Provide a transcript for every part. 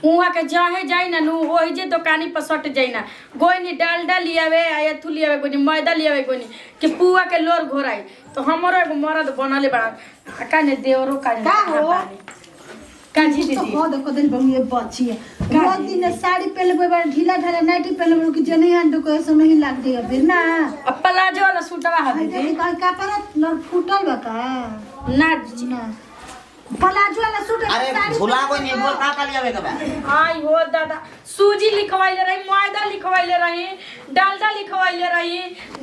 हुआ के जहे जाई ना नु ओही जे दुकानी पर सट जाई ना गोइनी डालडा लियावे आ एथु लियावे गोइनी मैदा लियावे गोइनी के पुआ के लोर घोराई तो हमरो एगो मरद बनले बा काने देवरो काने का हो काजी दीदी तो हो देखो दिन बहु ये बच्ची है बहुत दिन साड़ी पहले बार ढीला ढाला नाइटी पहले कि जने हंडो को ऐसा नहीं लाग दे फिर ना अब प्लाजो वाला सूटवा है दीदी का पर न फूटल बा का ना ना प्लाजो वाला सूट अरे भुला कोई नहीं बोल का लियावे के बा आई हो दादा सूजी लिखवाइले रही मैदा लिखवाइले रही डालडा लिखवाइले रही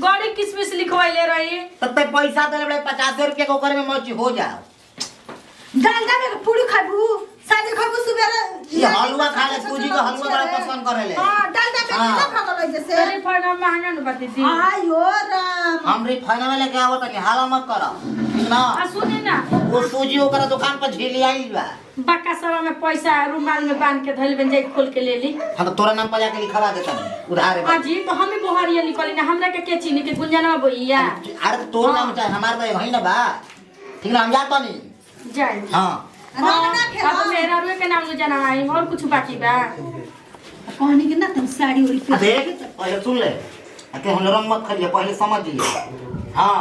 गड़ी किशमिश लिखवाइले रही तब पैसा देले बड़े 50 रुपया के ओकर में मौज हो जाओ डालडा में पूरी खाबू साजे खाबू सुबह ये हलवा खा ले सूजी का हलवा बड़ा पसंद करेले हां डालडा में कितना खाला जैसे अरे फना महंगा न बात दीदी आई हो राम हमरे फाइनल में लेके आवत कि हाला मत करो ना आ सुनी ना वो सूजी ओकर दुकान पर झेली आई बा बक्का सवा में पैसा रुमाल में बांध के धइल बन जाई खोल के ले ली हां तो तोरा नाम पर जाके लिखवा देता उधार है हाजी तो हम ही बोहरिया लिखली ना हमरा के चीनी के गुंजनवा बोइया अरे तोर नाम चाहे हमार तो वही ना बा ठीक ना हम जात नहीं जाई हां अब मेरा रुए के नाम जाना है और कुछ बाकी बा कहनी के ना तुम साड़ी ओरी पे देख पहले सुन ले के हम रंग मत खलिए पहले समझ लिए हां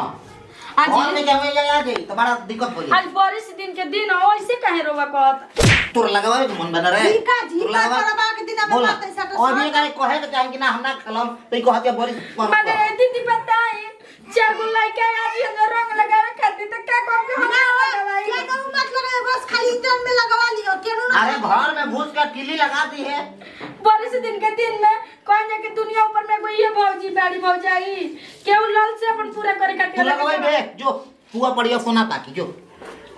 आज में क्या हो जाए आज तो बड़ा दिक्कत हो जाए आज बारिश दिन के दिन ऐसे कहे रोवा कहत तोर लगावे के मन बना रहे ठीक है जी करबा के दिन में बात है सट और भी कहे के चाहे कि ना हमरा खलम तो ई कहत बड़ी माने दीदी बताई चार गो लड़का आज ये रंग लगावे खातिर तो क्या कम के हम लगाई क्या कहूं मत लगाए बस खाली टन में लगवा लियो केनु ना अरे घर में घुस का किली लगा दी है बारिश दिन के दिन में कौन जाके दुनिया ऊपर में कोई ये भौजी बाड़ी भौजाई केहू लल से अपन पूरा करे खातिर लगावे बे जो हुआ बढ़िया सोना ताकि जो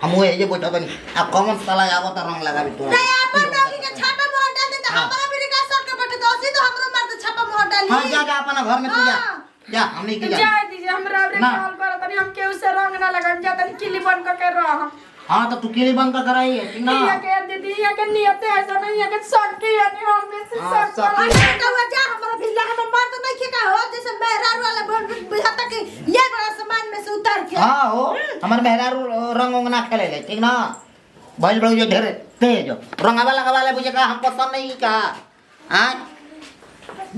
हम वो ये बैठा बनी अब कौन साला आवत रंग लगावे तो नहीं अपन डॉगी के छापा मोहर डाल दे तो हमरा भी का सर के बैठे दोसी तो हमरो मार दे छापा मोहर डाली हां जा जा अपन घर में तू जा जा हमने की जा दीजिए हमरा रे कॉल करो तनी हम केहू से रंग ना लगाम जा तनी किली बन के रह हां तो तू किली बंद कर कराई है ना ये के दीदी ये के नियत है ऐसा नहीं है कि शक के यानी हम में से शक अरे तो जा हमरा भी लगा में मार तो नहीं के का हो जैसे मेहरारू वाला बुझाता कि ये बड़ा सामान में से उतार के हां हो हमर मेहरारू रंग उंग ना खेले ले ठीक ना भइल बड़ो जो ढेर तेज रंगावा लगावा ले बुझे का हम पसंद नहीं का हां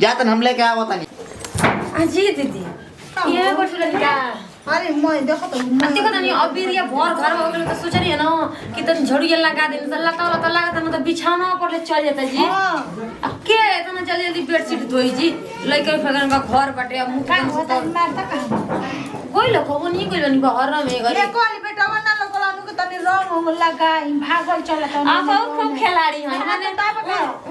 जातन हम लेके आवत नहीं अजी दीदी ये गोठू लड़का अरे मैं देखो तो मैं देखो तनी अबीरिया भर घर में हो गेल तो सोच रही है ना कि तनी झड़िया लगा दे तो लता लगा तो बिछाना पर ले चल जाता जी अब के इतना जल्दी जल्दी बेडशीट धोई जी लइका फगन का घर बाटे अब मुंह होता मारता कहां कोई लोग वो नहीं कोई नहीं बाहर में गई ये कोली बेटा वना लोग लानु के तनी रंग लगाई भागल चलत आप खूब खिलाड़ी हैं माने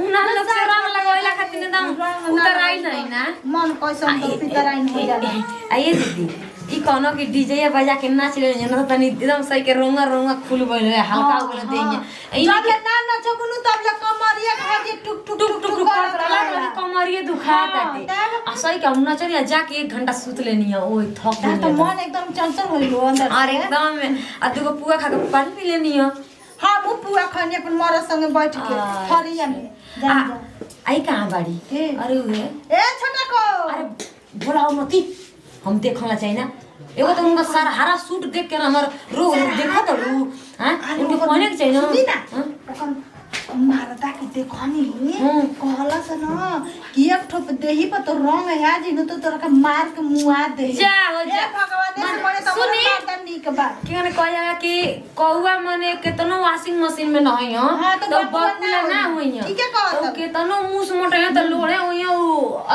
उना लोग से रंग लगावेला खातिर एकदम उतर आई नहीं ना मन कैसन तो पितराइन हो जाला आइए दीदी ई कोनो की डीजे बजा के नाच ले ना तनी एकदम सही के रोंगा खुल गइल हल्का हो गेल देंगे जब ले ना नाचो गुनु तब ले कमरिया खाजे टुक टुक टुक टुक करला कमरिए दुखा ताते आ सही के हम नाचरिया जाके 1 घंटा सुत लेनी है ओए थक गई तो मन एकदम चंचल होइल अंदर और एकदम आ दुगो पुआ खा के पानी पी लेनी है हां वो पुआ खाने अपन मरा संगे बैठ के फरिया में जा आई कहां बाड़ी अरे उहे ए छोटा को अरे बोलाओ मती हम देखला चाहिए ना एगो तो उनका सारा हरा सूट देख के ना हमर रोग देखा तो हां उनको कहने के चाहिए ना ओकन मारदा के देखनी कहला से ना कि एक ठोप देही पर तो रंग है आज न तो तोरा के मार के मुआ दे जा हो जा भगवान से पड़े तो मारदा निक बा केने कहया कि कौवा मने केतनो वॉशिंग मशीन में नहीं हो तो बकुला ना होई है ठीक है कहत तो केतनो मुस मोटे है तो लोड़े होई है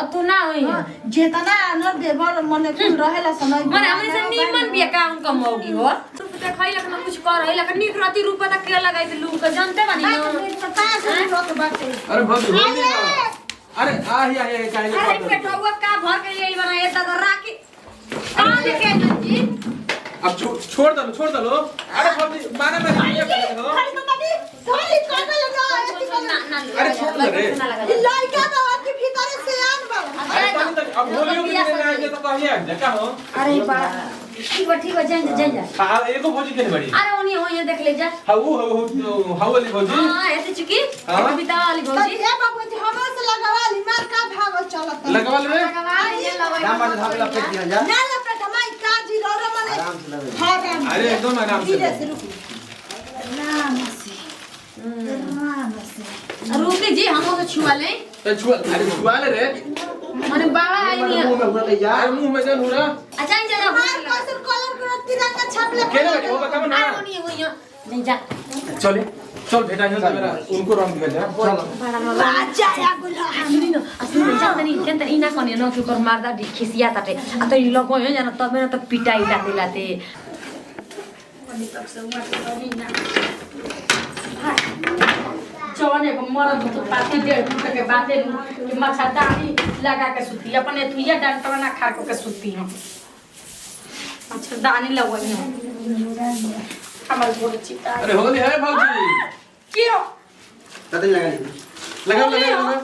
अतु ना होई है जेतना न देवर मने कुल रहेला समय मने हमने से नीमन बिया का उनका मौगी हो तू तो खाई लखना कुछ कर है लखन निक राती रुपया तक के लगाई थे लोग जानते बानी ना पता है रोक बाटे अरे भौजी अरे आ काहे अरे पेटवा का भर के यही बनाए त राखी कहां लेके जी अब छोड़ दलो अरे भौजी माने में नहीं है हो खाली तो कभी थोड़ी काटे लगा ना अरे छोड़ दे रे लड़का तो आपके भीतर से आन बा अरे अब होलियो के दिन आए तो कहिए जका हो अरे बा ठीक है जा हां एगो भौजी के बड़ी अरे ओनी हो ये देख ले जा हाउ वाली भौजी हां ऐसे चुकी कविता वाली तो भौजी ये बाबू जी हमरा से लगवा ली मार का भागो चलत लगवा ले ये लगवा ना मार धागे लपेट दिया जा ना लपेट माई काजी रो मने आराम से लगे हां अरे एकदम आराम से धीरे से रुक नाम से रुकी जी हम तो छुआ ले ए छुआ अरे छुआ ले रे माने बाबा आई नहीं मुंह में हुआ ले जा यार मुंह में जान हो रहा अच्छा इन जगह हमार कसर कलर करो तिरंगा छाप ले केले वो बताओ ना आ नहीं वो यहाँ नहीं जा चले चल भेटा है मेरा उनको रंग दिया जा चल बड़ा वाला राजा या गुला सुनी न असली जान नहीं केन त इना कने न कि कर मारदा खिसिया ताटे आ त इ लगो है जान तब न त पिटाई लाते लाते जवाने को मरद तो पाती डेढ़ फुट के बाते कि मच्छरदानी लगा के सुती अपने थुइया डंटवा ना खा के सुती हम मच्छरदानी लगवई हम हमार गोड़ चिता अरे होली है भौजी क्यों कतई लगा लगा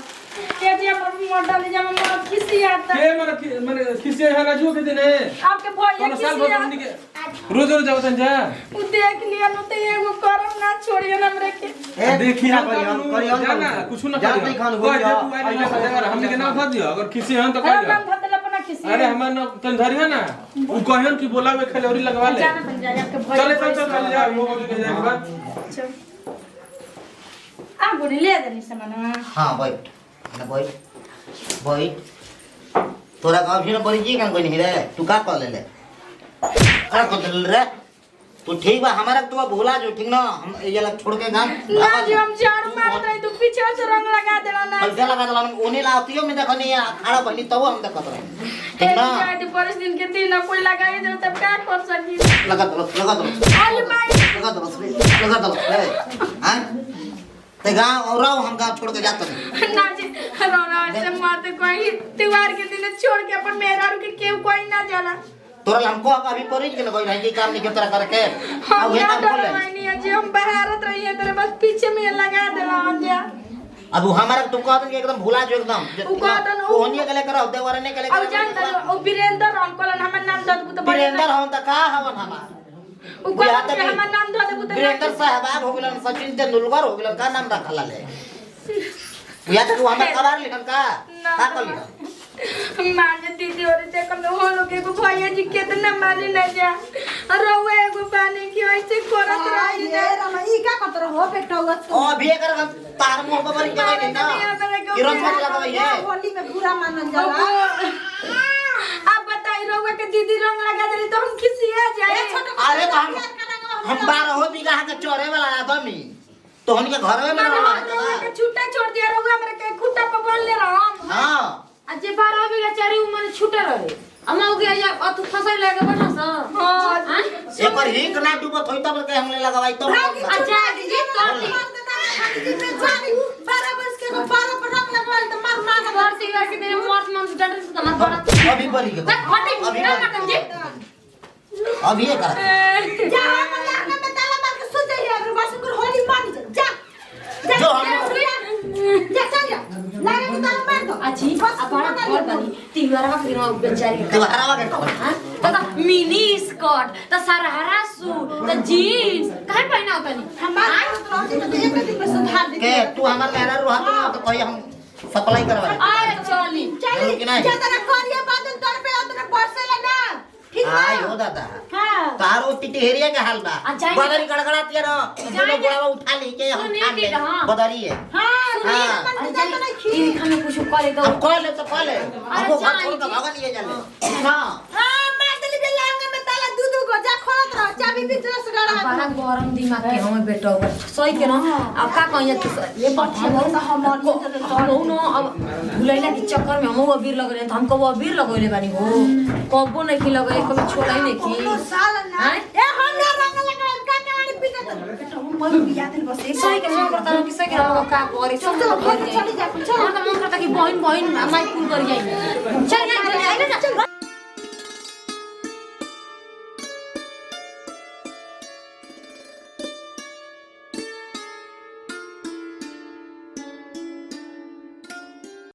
के जे पर मोटा ले जाम मर खिसी आता के माने खिसिया है राजू के दिन है आपके भैया कौन साल खिसी भर के रोज रोज जाओ जा उ देख लिया न त एगो करम ना छोड़ियो न हमरे के देखी ना करियन जाना कुछ ना जान नहीं खान हो जा तू आई ना सजा हमने के नाम था दियो अगर खिसी है तो कह हम नाम धतल अपना खिसी अरे हमार ना तन धरी है ना उ कहन कि बोला में खलौरी लगवा ले जाना बन जाए आपके भैया चले चल जा वो भौजी के जाए के बाद आ गुड़ी ले देनी सामान हां बैठ ना बैठ तोरा का फिर बड़ी जी काम कोई नहीं रे तू का कर ले का कर ले रे तू ठीक बा हमारा तू भूला जो ठीक ना हम ये लग छोड़ के गांव ना जो हम झाड़ू मारत रही तू पीछे से रंग लगा देला ना पैसा लगा दला ओने लातियो में देखो नहीं खड़ा बनी तब हम देखत रहे ठीक ना आज परस दिन के दिन कोई लगाई दे तब का कर सकी लगा दो अरे माई लगा दो हां ते गांव और हम गांव छोड़ के जाते हैं ना जी रोना से माते कोई त्योहार के दिन छोड़ के अपन मेहरारू के केहू कोई ना जाला तोरा हमको अभी परी के कोई नहीं काम नहीं के तरह करके हम ये ना काम कर ले डरवाई नहीं जी हम बहारत रही है तेरे बस पीछे में लगा देला हम जा अब हमारा तू कहत के एकदम भुला जो एकदम उ कहतन ओनिए के लेकर आओ देवरे ने के लेकर अब जान दो ओ वीरेंद्र अंकल हमर नाम दद बुत वीरेंद्र हम त का हवन हमार उ कहत हमर नाम दद बुत वीरेंद्र साहब हो गेलन सचिन तेंदुलकर हो गेलन का नाम रखला ले या तो हमार खबर लिखन का कर माने दीदी और जे कम हो लोग एगो भैया जी कितना माने न जा रोवे एगो पानी की ऐसे करत रही ये रमा ई का कतर हो बेटवा ओ भी कर तार मुंह पर बरी जगह ना किरण मत लगाई है होली में बुरा मानल जाला अब बताई रोवे के दीदी रंग लगा देली तो हम खिसिया जाए अरे तो हम 12 बीघा के चोरे वाला आदमी तो हमके घर में रोवे के छुट्टा छोड़ दिया रोवे हमरे के खुट्टा पर बोल ले हम हां अजे 12 बीघा चारी उमर छुटा रहे अमा हो गया अतु फसल लगा बना सा हां एक बार हिंक ना डूबत होई तब के हमने लगाई तो अच्छा दीदी कर दी बराबर के 12 पर रंग लगवाल त मार मार घर से घर के तेरे मौत मन से डर से मत बड़ा अभी बरी के हटे ना कम जी अभी ये कर जा हम लड़का में ताला मार के सो जाइए अगर बस कर होली मान जा जो हम जा चल जा लड़का के ताला मार दो अच्छी अपना घर बनी तिवारा के दिन बेचारी तू हरावा के कहो हां तो मिनी स्कर्ट तो सरहरा सूट तो जीन्स काहे पहना होता नहीं हमार तो एक दिन में सुधार दे के तू हमार मेहरा रुहा तो कोई हम सप्लाई करवा अरे चली कि नहीं? जा तेरा करिया बादल तोर पे उतना बरसेला ना ठीक आई है हो दादा हां तारो टिटहेरिया के हाल बा अच्छा, बदरी गड़गड़ाती रहो दोनों गोड़वा उठा ली के हम सुनिए ठान ले कि हाँ। बदरी है हां हाँ। मन जा तो नहीं ये खी खाना कुछ करे तो हम कॉल ले तो कॉल ले हमको घर छोड़ के भागा लिए जाले हां हां मैं दिल के लांग में ताला दूध को जा खोलत रहो चाबी भी जस गड़ा बड़ा गरम दिमाग के हमें बेटा सही के ना अब का कहिए तू ये बढ़िया बहुत हमार नो नो अब भुलैला के चक्कर में हम अबीर लग रहे हैं तो हमको वो अबीर लगोले बानी हो कबो नहीं की लगे कभी छोड़ा ही नहीं कोनो की साल ना हैं? ए हमरा रंग लगा का कहानी पीता बेटा हम बहुत बिया दिल बस एक सही के मन करता है कि सही के हम का करे सब चलो, तो चली जा, चलो। मन करता कि बहन बहन माई फूल कर जाए चल जा चल जा